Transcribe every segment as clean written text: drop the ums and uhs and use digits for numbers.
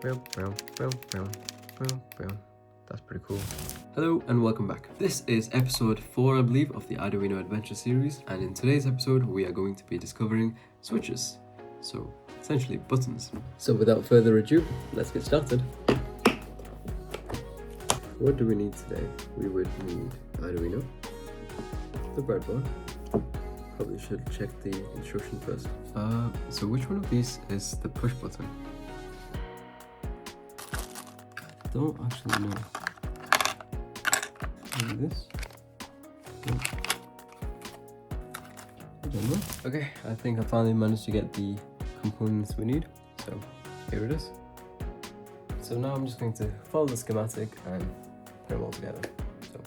That's pretty cool. Hello and welcome back. This is episode 4, I believe, of the Arduino Adventure series, and in today's episode we are going to be discovering switches. So, essentially buttons. So without further ado, let's get started. What do we need today? We would need Arduino, the breadboard. Probably should check the instruction first. So which one of these is the push button? Don't actually know. Maybe this? No. I don't know. Okay, I think I finally managed to get the components we need. So here it is. So now I'm just going to follow the schematic and put them all together. So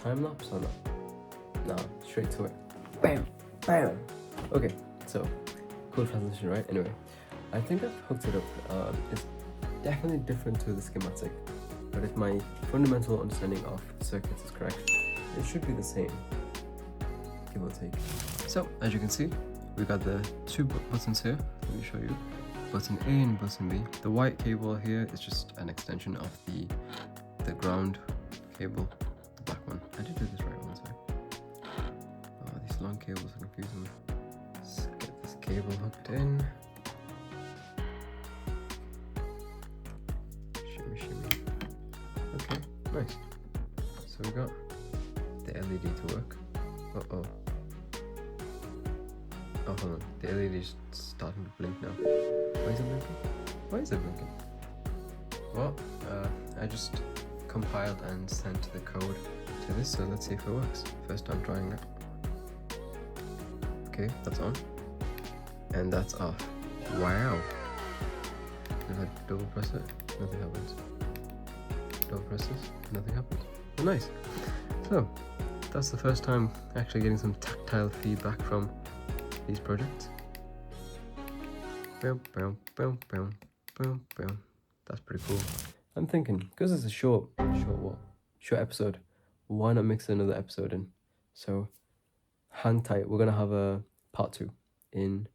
time lapse or not? No, straight to it. Bam! Bam! Okay, so cool transition, right? Anyway, I think I've hooked it up. It's definitely different to the schematic, but if my fundamental understanding of circuits is correct, it should be the same, give or take. So, as you can see, we got the two buttons here. Let me show you. Button A and button B. The white cable here is just an extension of the ground cable, the black one. I did do this right one, sorry. Oh, these long cables are confusing me. Let's get this cable hooked in. Okay, nice. So we got the LED to work. Oh, hold on. The LED is starting to blink now. Why is it blinking? Why is it blinking? Well, I just compiled and sent the code to this, so let's see if it works. First time trying it. Okay, that's on. And that's off. Wow. If I double press it, nothing happens. Double press this, nothing happens. Oh, nice. So, that's the first time actually getting some tactile feedback from these projects. That's pretty cool. I'm thinking, because it's a short episode, why not mix another episode in? So, hang tight, we're gonna have a part 2 in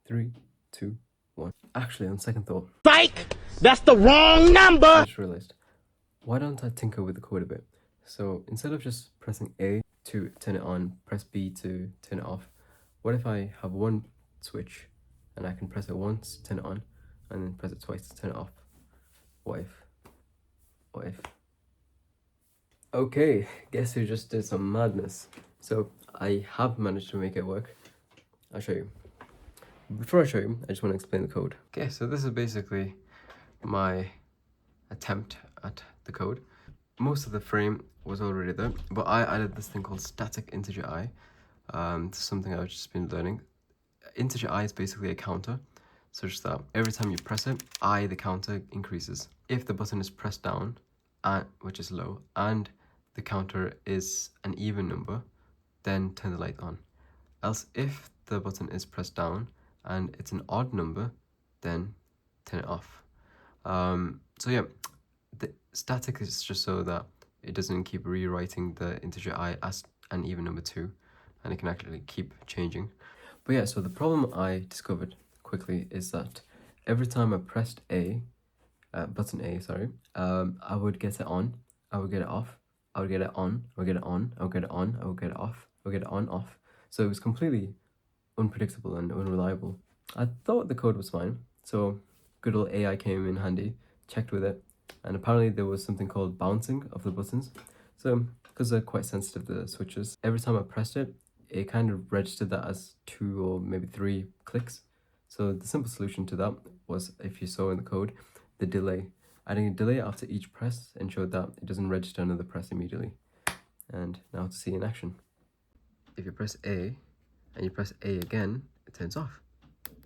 3, 2, 1. Actually, on second thought, Psych! That's the wrong number! I just realized, why don't I tinker with the code a bit? So instead of just pressing A to turn it on, press B to turn it off, what if I have one switch and I can press it once to turn it on and then press it twice to turn it off? What if? Okay, guess who just did some madness? So I have managed to make it work. I'll show you. Before I show you, I just want to explain the code. Okay, so this is basically my attempt at the code. Most of the frame was already there, but I added this thing called static integer I. This is something I've just been learning. Integer I is basically a counter, such that every time you press it, the counter increases. If the button is pressed down, which is low, and the counter is an even number, then turn the light on. Else, if the button is pressed down and it's an odd number, then turn it off. So yeah, the static is just so that it doesn't keep rewriting the integer I as an even number 2, and it can actually keep changing. But yeah, so the problem I discovered quickly is that every time I pressed button A, I would get it on, I would get it off, I would get it on, I would get it on, I would get it on, I would get it off, I would get it on, off. So it was completely unpredictable and unreliable. I thought the code was fine, so good old AI came in handy, checked with it, and apparently there was something called bouncing of the buttons. So, because they're quite sensitive, the switches, every time I pressed it, it kind of registered that as 2 or maybe 3 clicks. So the simple solution to that was, if you saw in the code, the delay. Adding a delay after each press ensured that it doesn't register another press immediately. And now to see in action. If you press A, and you press A again, it turns off.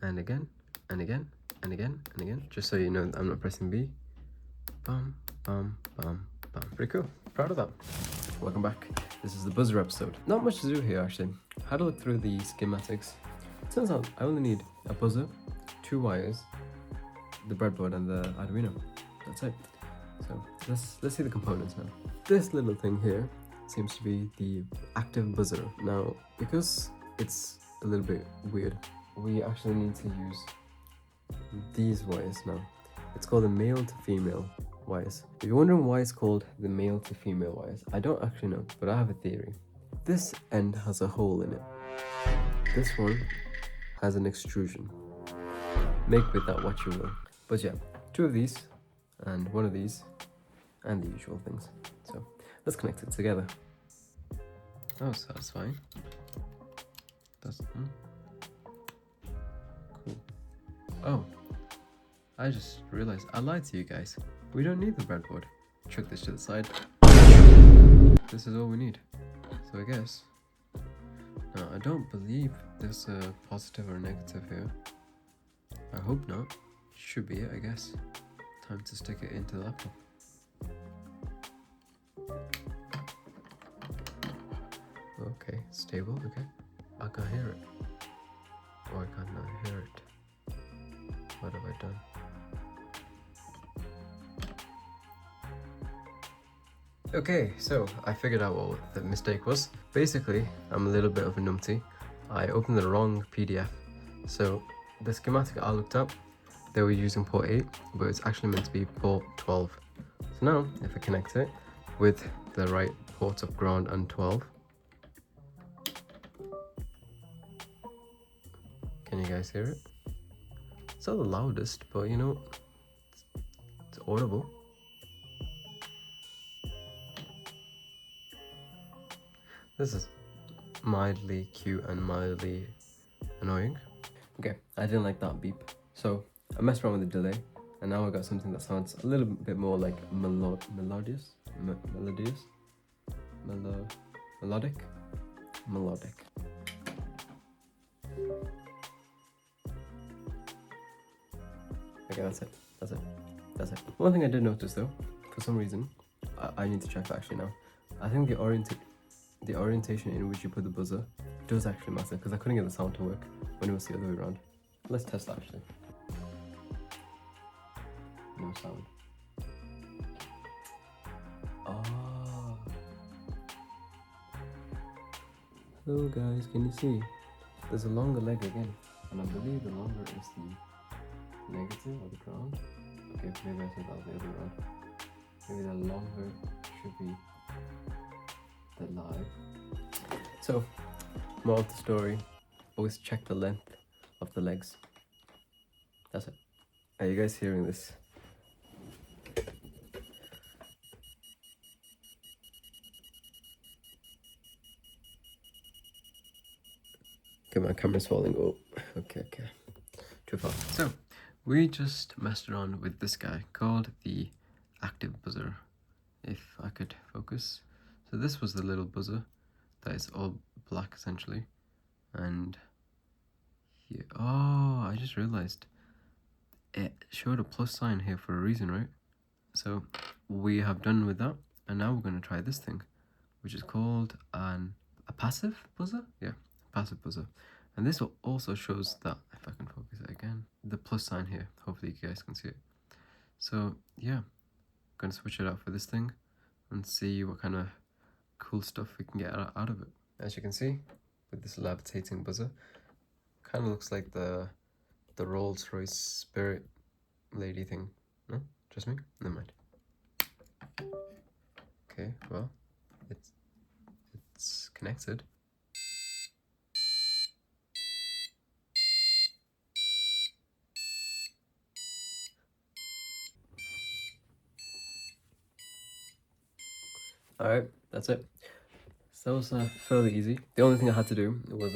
And again, and again, and again, and again. Just so you know, I'm not pressing B. Bum, bum, bum, bum. Pretty cool. Proud of that. Welcome back. This is the buzzer episode. Not much to do here, actually. Had a look through the schematics. Turns out I only need a buzzer, 2 wires, the breadboard, and the Arduino. That's it. So let's see the components now. This little thing here seems to be the active buzzer. Now, because it's a little bit weird, we actually need to use these wires now. It's called the male to female wires. If you're wondering why it's called the male to female wires, I don't actually know, but I have a theory. This end has a hole in it. This one has an extrusion. Make with that what you will. But yeah, 2 of these and 1 of these and the usual things. So let's connect it together. That was satisfying. That's cool. Oh, I just realized I lied to you guys. We don't need the breadboard. Chuck this to the side. This is all we need. So I guess. No, I don't believe there's a positive or negative here. I hope not. Should be it, I guess. Time to stick it into the laptop. Okay, stable, okay. I can hear it. Or I cannot hear it. What have I done? Okay, so I figured out what the mistake was. Basically, I'm a little bit of a numpty. I opened the wrong PDF. So the schematic I looked up, they were using port 8, but it's actually meant to be port 12. So now, if I connect it with the right ports of ground and 12, can you guys hear it? It's not the loudest, but you know, it's audible. This is mildly cute and mildly annoying. Okay, I didn't like that beep. So I messed around with the delay, and now I got something that sounds a little bit more like melodic. Okay, that's it. One thing I did notice though, for some reason, I need to check actually now. I think the orientation in which you put the buzzer does actually matter, because I couldn't get the sound to work when it was the other way around. Let's test that actually. No sound. Oh. Hello guys, can you see? There's a longer leg again, and I believe the longer is the negative or the ground. Okay, maybe I said that was the other way around. Maybe the longer should be the live. So, moral of the story, always check the length of the legs. That's it. Are you guys hearing this? Okay, my camera's falling. Oh, okay. Too far. So, we just messed around with this guy called the active buzzer. If I could focus. So this was the little buzzer that is all black essentially. And here, oh, I just realized it showed a plus sign here for a reason, right? So we have done with that, and now we're going to try this thing, which is called a passive buzzer. Yeah, passive buzzer. And this also shows that, if I can focus it again, the plus sign here. Hopefully you guys can see it. So yeah, I'm going to switch it out for this thing and see what kind of cool stuff we can get out of it. As you can see, with this levitating buzzer, kind of looks like the Rolls-Royce Spirit lady thing. No? Just me? Never mind. Okay, well, it's connected. Alright, that's it. So that was fairly easy. The only thing I had to do was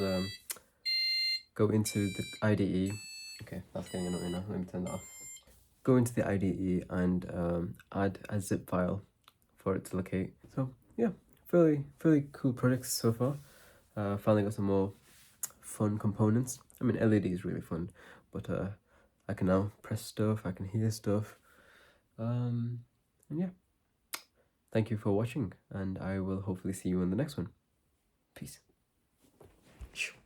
go into the IDE. Okay, that's getting annoying now. Let me turn that off. Go into the IDE and add a zip file for it to locate. So yeah, fairly cool projects so far. Finally got some more fun components. I mean, LED is really fun, but I can now press stuff, I can hear stuff. And yeah. Thank you for watching, and I will hopefully see you in the next one. Peace.